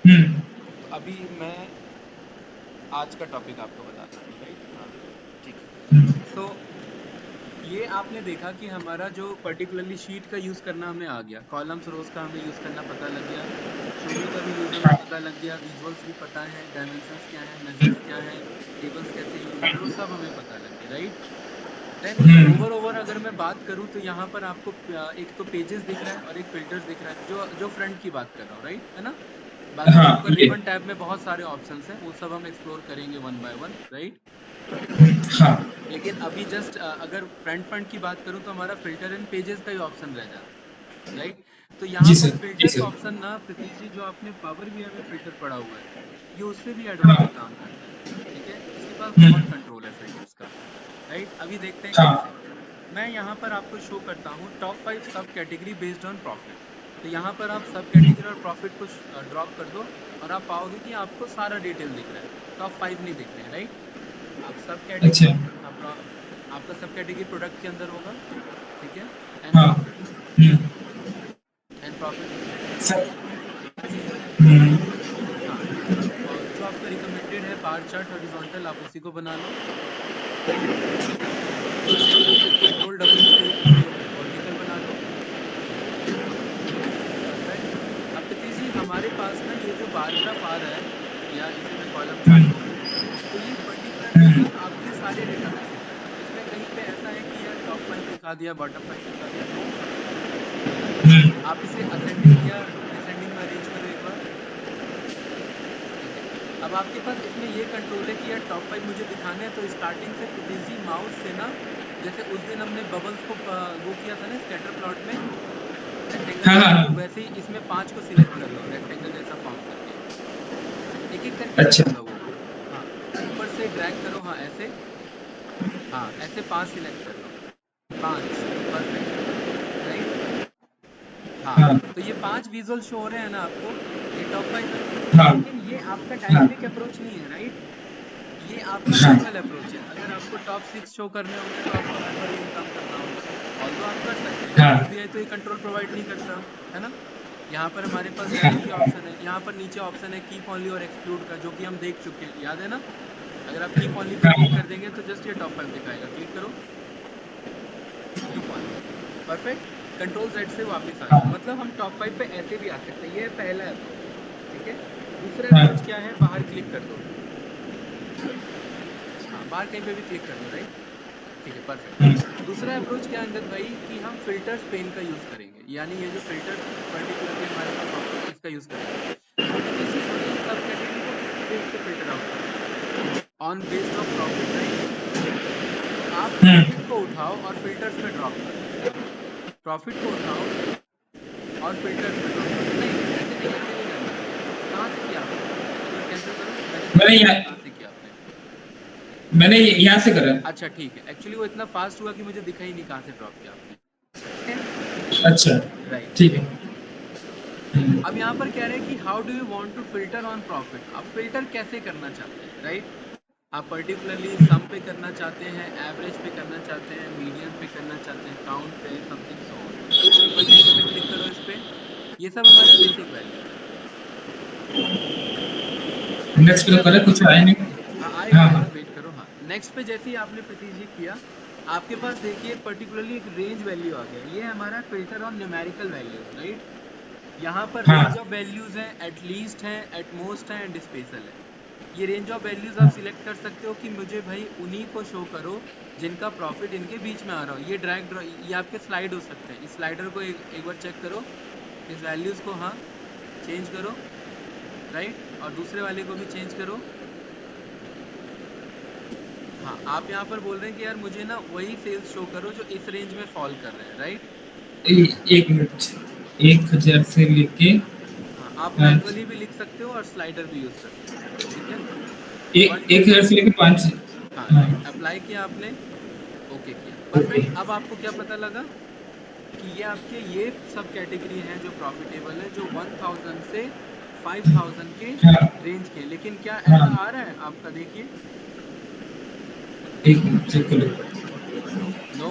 हम्म। तो अभी मैं आज का टॉपिक आपको बताता हूँ, राइट? हाँ, ठीक है। हम्म। सो ये आपने देखा कि हमारा जो पर्टिकुलरली शीट का यूज करना हमें आ गया, कॉलम्स रोज का हमें यूज करना पता लग गया, शोमी का भी यूज हमें पता लग गया, विजुअल्स भी पता है, डायमेंशंस क्या है, मेजर्स क्या है, टेबल्स कैसे यूज होंगे, वो सब हमें पता लग गया, राइट? देन हम्म। ओवर अगर मैं बात करूं तो यहाँ पर आपको एक तो पेजेस दिख रहा है और एक फिल्टर्स दिख रहा है, जो जो फ्रंट की बात कर रहा हूँ, राइट है ना? बाकी तो हाँ ऊपर ये। रिबन टैब में बहुत सारे ऑप्शंस हैं, वो सब हम एक्सप्लोर करेंगे वन बाय वन, राइट? हाँ लेकिन अभी जस्ट अगर फ्रंट की बात करूं तो हमारा फिल्टर एंड पेजेस का ही ऑप्शन रह जाता है, राइट? तो यहाँ जी पर सर, जी फिल्टर्स सर। ऑप्शन ना प्रीति जी, जो आपने पावर बीआई में फिल्टर पढ़ा हुआ है, ये उससे भी एडवांस हाँ। काम करता है, ठीक है? इसके पास बहुत हम्म। कंट्रोल है फिल्टर्स का, राइट? अभी देखते हैं हाँ। कैसे। मैं यहाँ पर आपको शो करता हूँ टॉप 5 सब कैटेगरी बेस्ड ऑन प्रॉफिट। तो यहाँ पर आप सब कैटेगरी और प्रॉफिट को ड्रॉप कर दो और आप पाओगे कि आपको सारा डिटेल दिख रहा है, टॉप 5 नहीं दिख रहे हैं, राइट? आप सब अच्छा। कैटेगरी, आपका सब कैटेगरी प्रोडक्ट के अंदर होगा, ठीक है? एंड हाँ। Profit, hmm. And profit, sir. Hmm. हाँ। और जो आपका रिकमेंडेड है बार चार्ट हॉरिजॉन्टल, आप उसी को बना लो, कंट्रोल डब्ल्यू से इसे वर्टिकल बना लो, परफेक्ट। अब प्रीति जी हमारे पास ना ये जो बार ग्राफ आ रहा है, या इसे मैं कॉलम चार्ट बोलूं, तो ये पर्टिकुलरली ना आपके सारे डेटा को शो कर रहा है। इसमें कहीं पे ऐसा है कि यार टॉप 5 दिखा दिया, बॉटम 5 दिखा दिया, नो। आप इसे असेंडिंग या डिसेंडिंग में अरेंज करो एक बार, ठीक है? अब आपके पास इसमें ये कंट्रोल है कि यार टॉप 5 मुझे दिखाने हैं, तो स्टार्टिंग से प्रीति जी माउस से ना, जैसे उस दिन हमने बबल्स को वो किया था ना स्कैटर प्लॉट में, रेक्टेंगल हाँ जैसा, तो हाँ। वैसे ही इसमें 5 को सिलेक्ट कर लो रेक्टेंगल जैसा फॉर्म करके, एक एक करके अच्छा। सिलेक्ट लोगों को। हाँ, ऊपर से ड्रैग करो, हाँ ऐसे, हाँ ऐसे 5 सिलेक्ट कर लो, 5, परफेक्ट, राइट? हाँ, हाँ तो ये 5 विजुअल शो हो रहे हैं ना आपको, ये टॉप 5 है। हाँ लेकिन ये आपका हाँ डायनेमिक अप्रोच नहीं है, राइट? ये आपका हाँ मैनुअल अप्रोच है। अगर आपको टॉप 6 शो करने होंगे तो आपको मैनुअली इनकम करना होगा। ऑल्दो आप कर सकते हैं, हाँ पावर बीआई तो ये कंट्रोल प्रोवाइड नहीं करता, है ना? यहाँ पर हमारे पास वैल्यू के ऑप्शन है, यहाँ पर नीचे ऑप्शन है कीप ओनली और एक्सक्लूड का, जो कि हम देख चुके हैं, याद है ना? अगर आप कीप ओनली पे क्लिक कर देंगे तो जस्ट ये टॉप 5 दिखाएगा, क्लिक करो, keep only, perfect. Control Z से वापस आ जाओ, हाँ मतलब हम टॉप 5 पे ऐसे भी आ सकते हैं। ये है पहला अप्रोच, ठीक है? दूसरा हाँ अप्रोच क्या है, बाहर क्लिक कर दो, हाँ बाहर कहीं पे भी क्लिक कर दो, राइट? ठीक है, परफेक्ट। दूसरा अप्रोच क्या है अंगद भाई, कि हम फिल्टर्स पेन का यूज करेंगे, यानी ये जो फिल्टर्स पर्टिकुलरली हमारे पास ऑप्शन है इसका यूज करेंगे। तो प्रीति जी हमें सब कैटेगरी को किसके बेस पे फिल्टर आउट करना है, on based of profit, right? तो आप प्रॉफिट को उठाओ और फिल्टर्स में ड्रॉप करो, प्रॉफिट को उठाओ और फिल्टर्स में ड्रॉप करो, नहीं ऐसे नहीं, ऐसे नहीं करना। कहाँ से किया आपने, एक बार कैंसिल करो, मैंने मैंने देखना है यहाँ कि कहाँ से किया आपने। मैंने यहाँ से करा। अच्छा ठीक है, एक्चुअली वो इतना फास्ट हुआ कि मुझे दिखा ही नहीं कहाँ से ड्रॉप किया आपने। अच्छा। राइट। ठीक है। अब यहाँ पर कह रहे हैं कि how do you want to filter on profit, आप फिल्टर कैसे करना चाहते हैं, राइट? आप पर्टिकुलरली सम पे करना चाहते हैं, एवरेज पे करना चाहते हैं, मीडियन पे करना चाहते हैं, काउंट पे, समथिंग सो ऑन। एक बार नीचे पे क्लिक करो इस पे, ये सब हमारे बेसिक वैल्यूज है। नेक्स्ट नेक्स्ट पे पे तो अगर करे कुछ आया नहीं। हाँ हाँ आएगा हाँ। आएगा, वेट करो। हाँ, नेक्स्ट पे जैसे ही आपने प्रीति जी किया, आपके पास देखिए पर्टिकुलरली एक रेंज वैल्यू आ गया, ये हमारा filter on numerical values, right? यहाँ पर रेंज हाँ ऑफ वैल्यूज है, एट लीस्ट है, एट मोस्ट है, एंड स्पेशल है। ये रेंज ऑफ वैल्यूज आप सिलेक्ट कर सकते हो कि मुझे भाई उन्हीं को शो करो जिनका प्रॉफिट इनके बीच में आ रहा हो। ये ड्रैग ड्रॉ, ये आपके स्लाइड हो सकते हैं, इस स्लाइडर को एक बार चेक करो, इस वैल्यूज को, हाँ चेंज करो, राइट? और दूसरे वाले को भी चेंज करो। हाँ, आप यहाँ पर बोल रहे हैं कि यार मुझे ना वही सेल्स शो करो जो इस रेंज में फॉल कर रहे हैं, राइट? एक मिनट। 1000 से लेके हाँ, आप अ, मैनुअली भी लिख सकते हो और स्लाइडर भी यूज कर सकते हो, ठीक है? वन टू 1000 से फाइव लेके 5। हाँ हाँ। राइट, अप्लाई किया आपने, ओके किया, ओके। परफेक्ट। अब आपको क्या पता लगा कि ये आपके ये सब कैटेगरी हैं जो प्रॉफिटेबल है, जो 1000 से 5000 के हाँ रेंज के। लेकिन क्या ऐसा हाँ। आ रहा है आपका, देखिए, एक मिनट चेक करो। नो,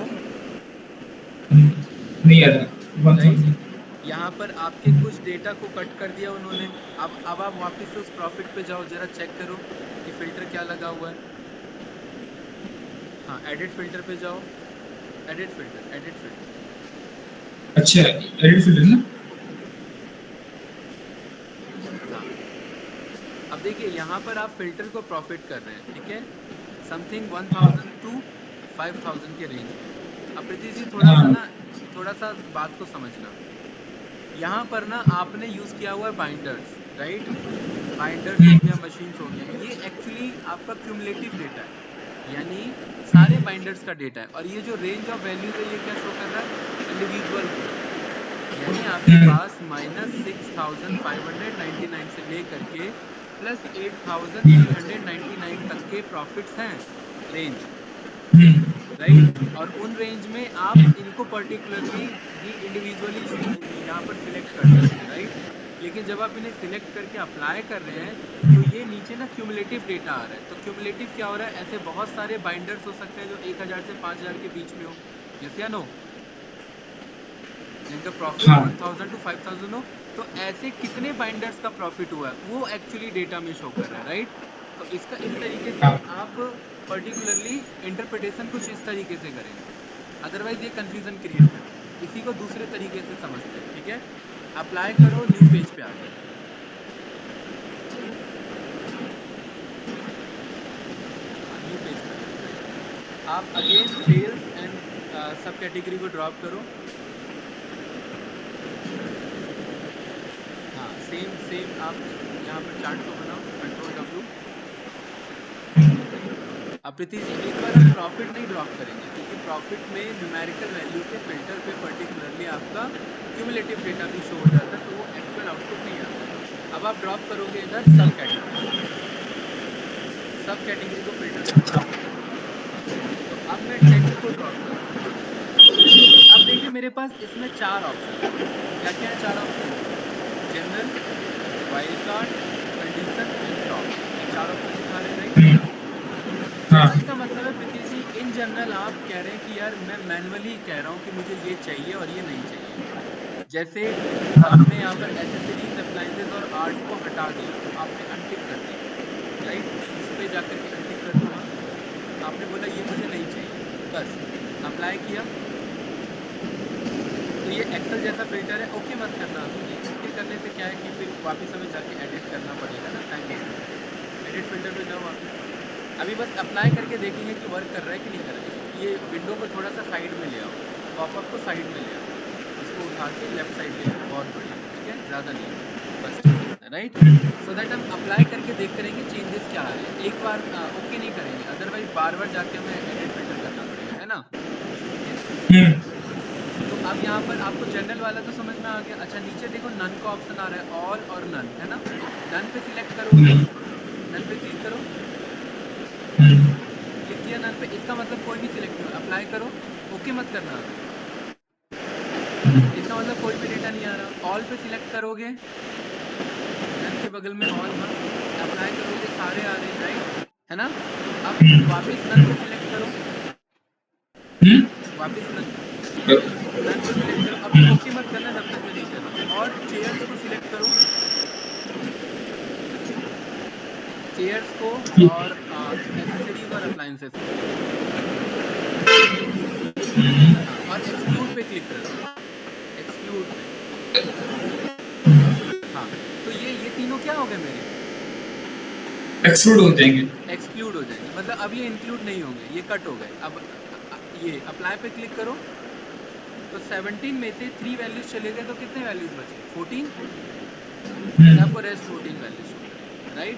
नहीं आ रहा। राइट? 1000। यहाँ पर आपके कुछ डेटा को कट कर दिया उन्होंने। अब आप वापस से उस प्रॉफिट पे जाओ, जरा चेक करो कि फिल्टर क्या लगा हुआ है। हाँ, एडिट फिल्टर पे जाओ, एडिट फिल्टर, एडिट फिल्टर। अच्छा, एडिट फिल्टर ना? हाँ, अब देखिए यहाँ पर आप फिल्टर को प्रॉफिट कर रहे हैं, ठीक है, समथिंग 1000 टू 5000 के रेंज में। अब प्रीति जी हाँ। थोड़ा सा बात को समझना। यहाँ पर ना आपने यूज किया हुआ है बाइंडर्स, राइट? बाइंडर्स हो गया, मशीन्स हो गया, ये एक्चुअली आपका क्यूमुलेटिव डेटा है, यानी सारे बाइंडर्स का डेटा है। और ये जो रेंज ऑफ वैल्यूज है, ये क्या शो कर रहा है? इंडिविजुअल को। यानी आपके पास -6599 से लेकर के प्लस 8399 तक के प्रॉफिट्स हैं, रेंज, राइट? और उन रेंज में आप इनको पर्टिकुलरली भी इंडिविजुअली यहाँ पर सिलेक्ट कर सकते हैं, राइट? लेकिन जब आप इन्हें सिलेक्ट करके अप्लाई कर रहे हैं, तो ये नीचे ना क्यूमुलेटिव डेटा आ रहा है। तो क्यूमुलेटिव क्या हो रहा है? ऐसे बहुत सारे बाइंडर्स हो सकते हैं जो 1000 से 5000 के बीच में हो, यस या नो, जिनका प्रॉफिट हाँ। 1000 टू 5000 हो। तो ऐसे कितने बाइंडर्स का प्रॉफिट हुआ है, वो एक्चुअली डेटा में शो कर रहा है, राइट? तो इसका इस तरीके से हाँ। आप पर्टिकुलरली इंटरप्रिटेशन कुछ इस तरीके से करेंगे, अदरवाइज ये कंफ्यूजन क्रिएट करेगा। इसी को दूसरे तरीके से समझते हैं, ठीक है? अप्लाई करो, न्यू पेज पे आ जाओ, न्यू पेज पे आ जाओ। आप अगेन सेल्स एंड सब कैटेगरी को ड्रॉप करो। हाँ, सेम आप यहाँ पर चार्ट को बनाओ, कंट्रोल W। अब प्रीति जी एक बार हम प्रॉफिट नहीं ड्रॉप करेंगे, क्योंकि प्रॉफिट में न्यूमेरिकल वैल्यू के फिल्टर पे पर्टिकुलरली आपका क्यूमुलेटिव डेटा भी शो हो जाता है, तो वो एक्चुअल आउटपुट नहीं आता। अब आप ड्रॉप करोगे इधर सब कैटेगरी, सब कैटेगरी को फिल्टर करो। तो अब मैं टेक्स्ट को ड्रॉप करूँ। अब देखिए मेरे पास इसमें 4 ऑप्शन है। क्या क्या है 4 option? General, wild card, condition and top, ये 4 ऑप्शन दिखा रहे हैं, राइट? हाँ। इसका मतलब है प्रीति जी, इन जनरल आप कह रहे हैं कि यार मैं मैनुअली कह रहा हूँ कि मुझे ये चाहिए और ये नहीं चाहिए। जैसे आपने यहाँ पर एसेसरीज, अप्लायंसेज और आर्ट को हटा दिया, आपने अनटिक कर दिया, राइट? इस पे जाकर के अनटिक कर दूंगा, आपने बोला ये मुझे नहीं चाहिए, बस अप्लाई किया। तो ये एक्सेल जैसा फिल्टर है, ओके मत करना। ओके करने से क्या है कि फिर वापस हमें जाके एडिट करना पड़ेगा ना, टाइम वेस्ट। एडिट फिल्टर पे जाओ वापस। अभी बस अप्लाई करके देखेंगे कि वर्क कर रहा है कि नहीं कर रहा है। ये विंडो को थोड़ा सा साइड में ले आओ, पॉपअप को साइड में ले आओ, इसको उठा के लेफ्ट साइड ले आओ, बहुत बढ़िया, ठीक है, ज़्यादा नहीं, बस ठीक है, राइट? सो दैट हम अप्लाई करके देख करेंगे चेंजेस क्या आ रहे हैं। एक बार ओके नहीं करेंगे, अदरवाइज बार बार जाके हमें एडिट फिल्टर करना पड़ेगा, है ना? तो अब यहाँ पर आपको जनरल वाला तो समझ में आ गया। अच्छा, नीचे देखो नन का ऑप्शन आ रहा है, ऑल और नन, है ना? नन पे सिलेक्ट करोगे, नन पे क्लिक करो, क्लिक किया नन पे, इसका मतलब कोई भी सिलेक्ट करो, अप्लाई करो, ओके मत करना, इसका मतलब कोई भी डेटा नहीं आ रहा। ऑल पे सिलेक्ट करोगे, नन के बगल में ऑल था, अप्लाई करोगे, सारे आ रहे हैं, राइट? है ना? अब वापस नन पे सिलेक्ट करो, वापस नन पे सिलेक्ट करो, अभी ओके मत करना जब तक मैं नहीं कर रहा। और चेयर्स को सिलेक्ट करो, चेयर्स को, और एक्सेसरीज और अप्लायंसेस को, हाँ, और एक्सक्लूड पे क्लिक करो, एक्सक्लूड पे। हाँ, तो ये तीनों क्या हो गए मेरे? एक्सक्लूड हो जाएंगे। एक्सक्लूड हो जाएंगे, मतलब अब ये इंक्लूड नहीं होंगे, ये कट हो गए। अब ये अप्लाई पे क्लिक करो, तो 17 में से 3 वैल्यूज चले गए, तो कितने वैल्यूज बचे? 14। आपको rest 14 values, right?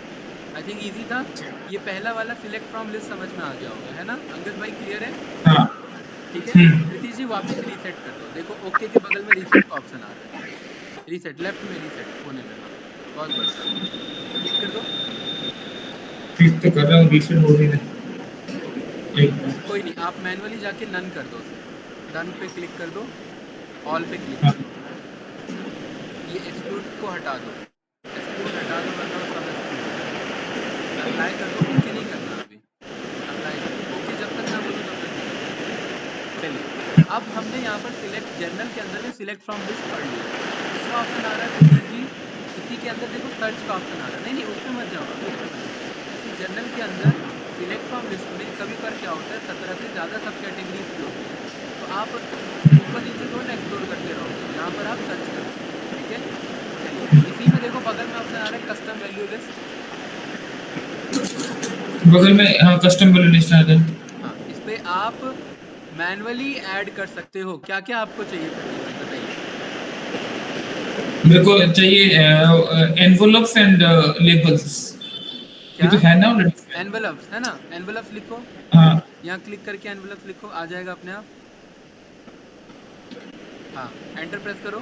I think easy था। ये पहला वाला सिलेक्ट फ्रॉम लिस्ट समझ में आ गया होगा, है ना? अंगद भाई क्लियर है? हाँ। ठीक है, नीतीश जी वापस रीसेट कर दो। देखो ओके के बगल में रीसेट का ऑप्शन आ रहा है, रीसेट, लेफ्ट में रीसेट होने लगा, बहुत बढ़िया, क्लिक कर दो। क्लिक तो कर रहा हूँ, रीसेट हो रही है। एक मिनट। कोई नहीं, आप मैनुअली जाके नन कर दो उसे, डन पे क्लिक कर दो, ऑल पे क्लिक हाँ। कर दो, ये एक्सक्लूड को हटा दो, एक्सक्लूड हटा दो, वरना उसका एक्सक्लूड। अप्लाई कर दो, ओके नहीं करना अभी, अप्लाई कर दो, ओके जब तक ना बोलो तब तक नहीं करना। चलिए, अब हमने यहाँ पर सिलेक्ट जनरल के अंदर में सिलेक्ट फ्रॉम लिस्ट पढ़ लिया, का ऑप्शन आ रहा है पृथ्वी जी, इसी के अंदर देखो सर्च का ऑप्शन आ रहा है। नहीं नहीं उसमें मत जाओ, अभी उसमें मत जाओ। इसी जनरल के अंदर सिलेक्ट फ्रॉम लिस्ट में कभी बार क्या होता है 17 से ज़्यादा सब कैटेगरीज की होती है, तो आप ऊपर नीचे थोड़ा ना एक्सप्लोर करते रहोगे, यहाँ पर आप सर्च करोगे। ठीक है, चलिए इसी में देखो बगल में ऑप्शन आ रहा है कस्टम वैल्यू लिस्ट। बगल में हाँ कस्टम वैल्यू लिस्ट आता है। हाँ, इस पे आप मैनुअली ऐड कर सकते हो। क्या क्या आपको चाहिए प्रतीक जी बताइए। मेरे को चाहिए एनवलप्स एंड लेबल्स। ये क्या तो है ना ऑलरेडी। एनवलप्स है ना, एनवलप्स लिखो, हाँ यहाँ क्लिक करके एनवलप्स लिखो, आ जाएगा अपने आप। हाँ, एंटर प्रेस करो।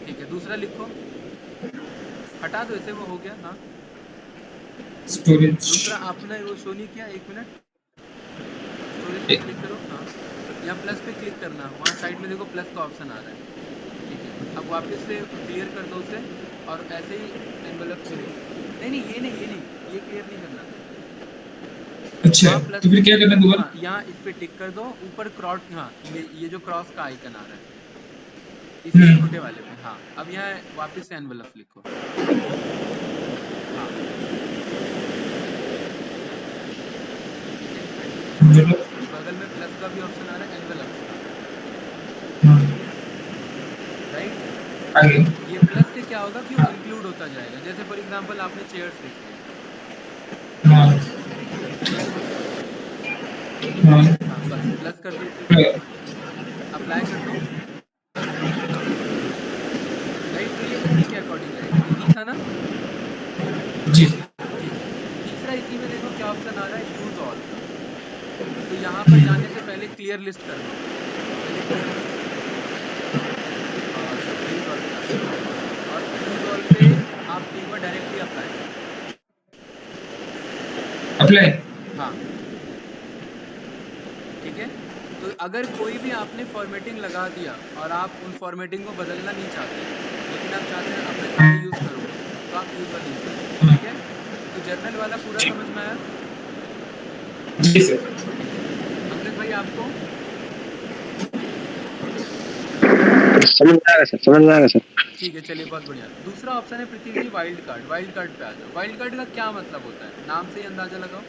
ठीक है, दूसरा लिखो, हटा दो इसे, वो हो गया। हाँ, स्टोरेज। दूसरा आपने वो शो नहीं किया, 1 मिनट, स्टोरेज पे क्लिक करो। हाँ, यहाँ प्लस पे क्लिक करना, वहाँ साइड में देखो प्लस का ऑप्शन आ रहा है। ठीक है, अब वापस से क्लियर कर दो उसे, और ऐसे ही एनवलप पे नहीं नहीं ये नहीं, ये नहीं, ये क्लियर नहीं करना। अच्छा वहाँ प्लस तो पे फिर क्या क्लिक करना है करो। दोबारा? हाँ, यहाँ इस पे टिक कर दो, ऊपर क्रॉस, हाँ ये जो क्रॉस का आइकन आ रहा है इसी छोटे वाले पे। हाँ, अब यहाँ वापस से एनवलप लिखो। हाँ, ठीक है, एंटर प्रेस करो, मतलब बगल में प्लस का भी ऑप्शन आ रहा है एनवलप्स का, हाँ राइट। आगे। ये प्लस से क्या होगा कि वो इंक्लूड होता जाएगा, जैसे फॉर एग्जांपल आपने चेयर्स लिख दिया। हाँ हाँ हाँ, बस प्लस कर दो इसी को, अप्लाई कर दो, राइट। तो ये इसी के अकॉर्डिंग रहेगा, इजी था ना। जी। ठीक है, तीसरा इसी में देखो क्या ऑप्शन आ रहा है, यूज ऑल का। तो यहाँ पर जाने से पहले क्लियर लिस्ट कर दो, पहले क्लियर लिस्ट कर दो और यूज ऑल पे आ जाओ, और यूज ऑल पे आप एक बार डायरेक्टली अप्लाई कर दो। अप्लाई। हाँ, ठीक है। तो अगर कोई भी आपने फॉर्मेटिंग लगा दिया और आप उन फॉर्मेटिंग को बदलना नहीं चाहते, लेकिन आप चाहते हैं अपने सारे यूज करो, तो आप यूज वाली यूज कर सकते। ठीक है, तो जर्नल वाला पूरा समझ में आया। जी सर। ठीक है, अंकित भाई आपको समझ में आ रहा है सर, समझ में आ रहा है सर। ठीक है, चलिए बहुत बढ़िया। दूसरा ऑप्शन है पृथ्वी जी वाइल्ड कार्ड। वाइल्ड कार्ड पे आ जाओ। वाइल्ड कार्ड का क्या मतलब होता है, नाम से ही अंदाजा लगाओ।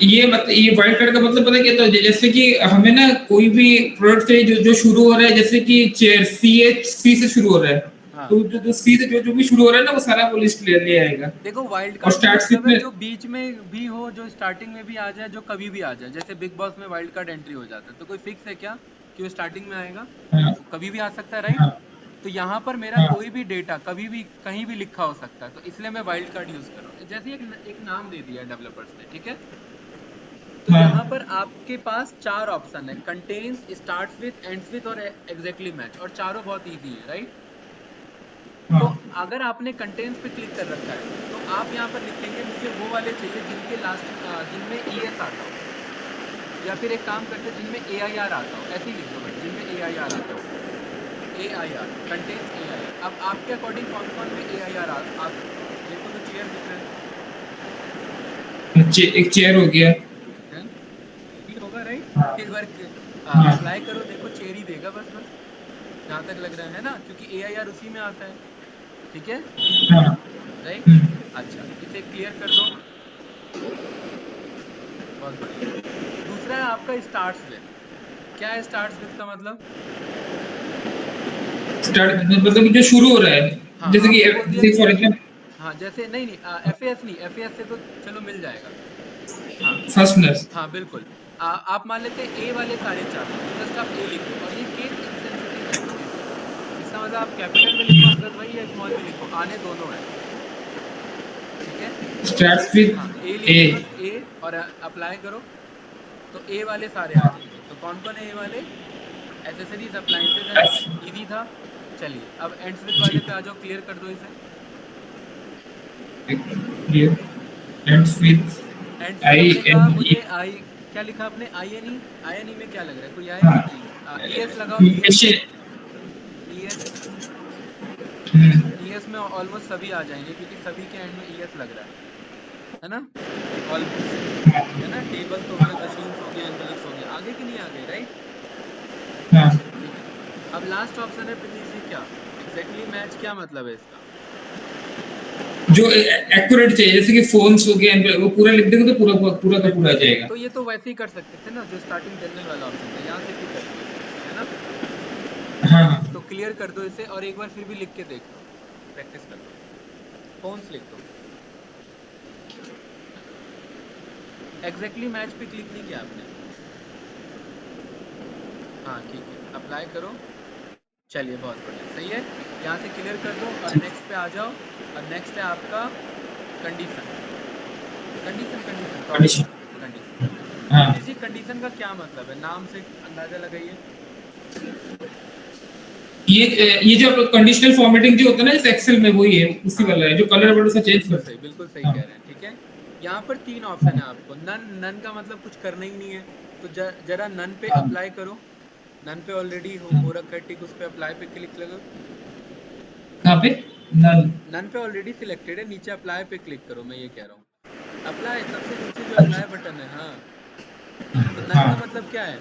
ये वाइल्ड कार्ड का मतलब पता है क्या? तो जैसे कि हमें ना कोई भी प्रोडक्ट चाहिए जो जो शुरू हो रहा है, जैसे कि चेयर सी से शुरू हो रहा है, हाँ, तो जो जो सी से जो जो भी शुरू हो रहा है ना वो सारा वो लिस्ट ले आएगा। देखो वाइल्ड और कार्ड का स्टार्ट से मतलब है में जो बीच में भी हो, जो स्टार्टिंग में भी आ जाए, जो कभी भी आ जाए। जैसे बिग बॉस में वाइल्ड कार्ड एंट्री हो जाता है, तो कोई फिक्स है क्या कि वो स्टार्टिंग में आएगा? हाँ वो कभी भी आ सकता है, राइट। हाँ तो यहाँ पर मेरा हाँ कोई भी डेटा कभी भी कहीं भी लिखा हो सकता है, तो इसलिए मैं वाइल्ड कार्ड यूज कर रहा हूँ। जैसे एक नाम दे दिया डेवलपर्स ने, ठीक है। तो यहाँ हाँ पर आपके पास 4 ऑप्शन है, contains, starts with, ends with और एग्जैक्टली मैच, और चारों बहुत इजी है, राइट। तो हाँ अगर आपने कंटेंट्स पे क्लिक कर रखा है, तो आप यहाँ पर लिखेंगे मुझे वो वाले चाहिए जिनके लास्ट जिनमें ES आता हो, या फिर एक काम करते हैं जिनमें AIR आता हो, ऐसे ही लिख दो बस, जिनमें AIR आता हो। AIR contents AIR। अब आपके अकॉर्डिंग कौन कौन में AIR आ सकता है? देखो तो चेयर दिख रहा एक चेयर हो गया। है, ठीक होगा, राइट। हाँ एक बार हाँ अप्लाई करो, देखो चेयर ही देगा बस बस, जहाँ तक लग रहा है ना, क्योंकि AIR उसी में आता है। ठीक है, हाँ राइट। हम्म, अच्छा, इसे क्लियर कर दो, बहुत बढ़िया। दूसरा है आपका स्टार्ट्स विद। क्या है स्टार्ट्स विद का मतलब? स्टार्ट मतलब जो शुरू हो रहा है, हाँ, जैसे कि आपने बोल दिया जैसे कि फॉर एग्जांपल हाँ, जैसे नहीं नहीं FAS नहीं, FAS से तो चलो मिल जाएगा। हाँ फर्स्ट नर्स। हाँ बिल्कुल। आप मान लेते हैं ए वाले सारे चाहते हैं, तो जस्ट आप ए लिख दो, और ये केस इनसेंसिटिव लैंग्वेज है। इसका मतलब आप कैपिटल में लिखो अंगद भाई या स्मॉल में लिखो, आने दोनों है। ठीक है, स्टार्ट्स विद हाँ ए ए। लिखो बस, ए, और अप्लाई करो, तो ए वाले सारे आ जाएंगे। तो कौन कौन है ए वाले? Accessories, appliances and F EV था। चलिए अब एंड्स विद जी। वाले पे आ जाओ, क्लियर कर दो इसे। ये ends with ends with I आपने कहा एन ई। मुझे आई, क्या लिखा आपने? आई एन ई में क्या लग रहा है, कोई आएगा? हाँ नहीं, ई एस लगाओ, E S. Asian. E S, E S में ऑलमोस्ट सभी आ जाएंगे, क्योंकि सभी के एंड में ई एस लग रहा है ना, ऑलमोस्ट, है ना। टेबल्स हो गया, मशीन्स हो गया, एनवेलप्स हो गया, आगे कि नहीं आ गए, राइट। हाँ ठीक अब लास्ट ऑप्शन है प्रीति जी क्या, एग्जैक्टली मैच, क्या मतलब है इसका? जो एक्यूरेट चाहिए, जैसे कि फोन्स हो गए, वो पूरा लिख देंगे तो पूरा पूरा का पूरा आ जाएगा। तो ये तो वैसे ही कर सकते थे ना, जो स्टार्टिंग जनरल वाला ऑप्शन था, यहाँ से क्यों कर दिया फिर, है ना? हाँ तो क्लियर कर दो इसे और एक बार फिर भी लिख के देख लो, प्रैक्टिस कर लो, फोन्स लिख दो। एग्जैक्टली मैच पे क्लिक नहीं किया आपने? हाँ ठीक है, अप्लाई करो। चलिए बहुत बढ़िया, सही है। यहाँ से क्लियर कर दो और नेक्स्ट पे आ जाओ। और नेक्स्ट है आपका condition, condition condition condition. Condition. हाँ, प्रीति जी कंडीशन का क्या मतलब है, नाम से अंदाजा लगाइए। ये जो कंडीशनल फॉर्मेटिंग जो होता है ना, जैसे एक्सेल में, वही है, उसी हाँ वाला है जो कलर वर्ड सा चेंज करता है। बिल्कुल सही हाँ कह रहे हैं, ठीक है। यहाँ पर 3 ऑप्शन है आपको, नन, नन का मतलब कुछ करना ही नहीं है, तो जरा नन पे हाँ अप्लाई करो। नन पे ऑलरेडी हो रखा है टिक, उस पे अप्लाई पे क्लिक करो। कहाँ पे? नन। नन पे ऑलरेडी सिलेक्टेड है, नीचे अप्लाई पे क्लिक करो, मैं ये कह रहा हूँ। अप्लाई सबसे नीचे जो अच्छा। अप्लाई बटन है, हाँ। तो नन हाँ, का मतलब क्या है?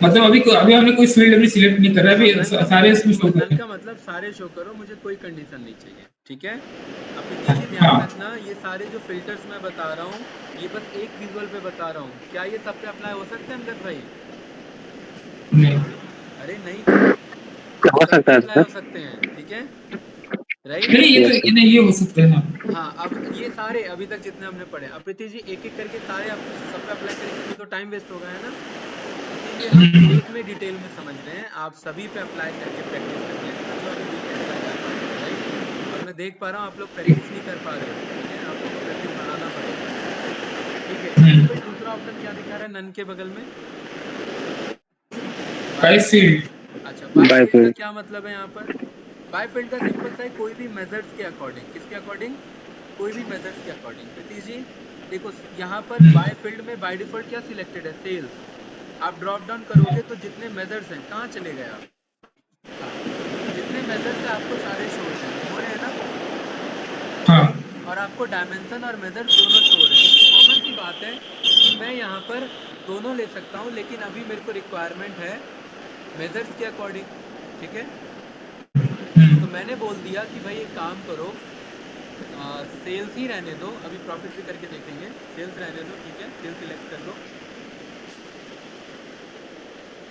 मतलब अभी हमने कोई फील्ड अभी सिलेक्ट नहीं करा, हाँ, अभी सारे इसमें शो कर नन रहे का हैं। मतलब सारे शो करो, मुझे कोई कंडीशन नहीं चाहिए, ठीक है। अब प्रीति जी ध्यान हाँ। रखना, ये सारे जो फिल्टर्स मैं बता रहा हूँ, ये बस एक विजुअल पे बता रहा हूँ, क्या ये सब पे अप्लाई हो सकते हैं अमजद भाई? नहीं अरे नहीं तो, हो सब सकता पे है अप्लाई सर। हो सकते हैं, ठीक है, राइट। नहीं, यस सर। ये हो सकता है, हाँ। हाँ, अब ये सारे अभी तक जितने हमने पढ़े, अब प्रीति जी एक एक करके सारे आप सब पे अप्लाई करेंगे तो टाइम वेस्ट होगा, है ना? इसीलिए हम एक में डिटेल में समझ रहे हैं, आप सभी पे अप्लाई करके प्रैक्टिस कर लेना जो अभी वीकेंड तक कर पाए, राइट। और मैं देख पा रहा हूँ आप लोग प्रैक्टिस नहीं कर पा रहे हो, ठीक है, आप लोग को प्रैक्टिस बढ़ाना पड़ेगा, ठीक है। प्रीति भाई दूसरा ऑप्शन क्या दिखा रहा है नन के बगल में? बाय बाय फील्ड। फील्ड। अच्छा, बाय बाय फील्ड का फील्ड। क्या मतलब है यहाँ पर? बाय फील्ड का सिंपल सा है, कोई भी मेजर्स के अकॉर्डिंग, किसके अकॉर्डिंग? कोई भी मेजर्स के अकॉर्डिंग। प्रीति जी देखो, यहाँ पर बाय फील्ड में बाय डिफॉल्ट क्या सिलेक्टेड है, सेल्स। आप ड्रॉप डाउन करोगे तो जितने मेजर्स हैं, कहाँ चले गए आप? हाँ, जितने मेजर्स है आपको सारे शो हो रहे हैं ना? हाँ। और आपको डायमेंशन और मेजर्स दोनों शो हो रहे हैं, तो कॉमन सी बात है कि मैं यहाँ पर दोनों ले सकता हूँ, लेकिन अभी मेरे को रिक्वायरमेंट है मेजर्स के अकॉर्डिंग, ठीक है। तो मैंने बोल दिया कि भाई एक काम करो, सेल्स ही रहने दो, अभी प्रॉफिट भी करके देखेंगे, सेल्स रहने दो, ठीक है, सेल्स सिलेक्ट कर लो,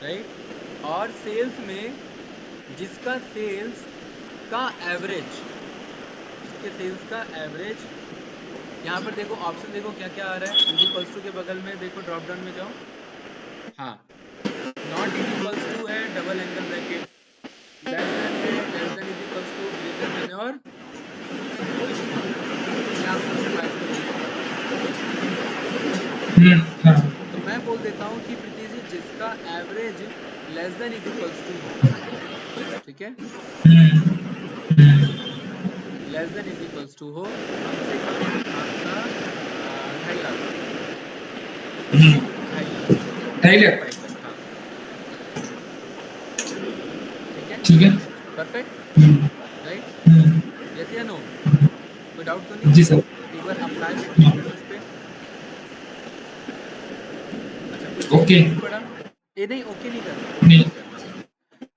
राइट। और सेल्स में जिसका सेल्स का एवरेज, जिसके सेल्स का एवरेज, यहाँ पर देखो ऑप्शन, देखो क्या क्या आ रहा है, इज इक्वल्स टू के बगल में देखो, ड्रॉप डाउन में जाओ, हाँ, नॉट इज इक्वल्स टू है, double angle bracket, less than है, less than is equals to, greater than है, और इक्वल। ये आप कस्टमाइज करोगे ऊपर, हाँ। तो मैं बोल देता हूँ कि प्रीति जी जिसका average less than is equals to हो, ठीक है, less than is equals to हो, कम से कम आपका 2.5 लाख, 2.5 लाख, 2.5 लाख। 2.5 लाख, हाँ, ठीक है, ठीक है। Perfect, right. हम्म, यस या नो, कोई डाउट तो नहीं? जी सर। एक बार अप्लाई पे क्लिक कर दो इस पे। अच्छा, कोई ओके। चेंजेस नहीं पड़ा? ये नहीं, ओके नहीं करना, ओके नहीं। नहीं करना,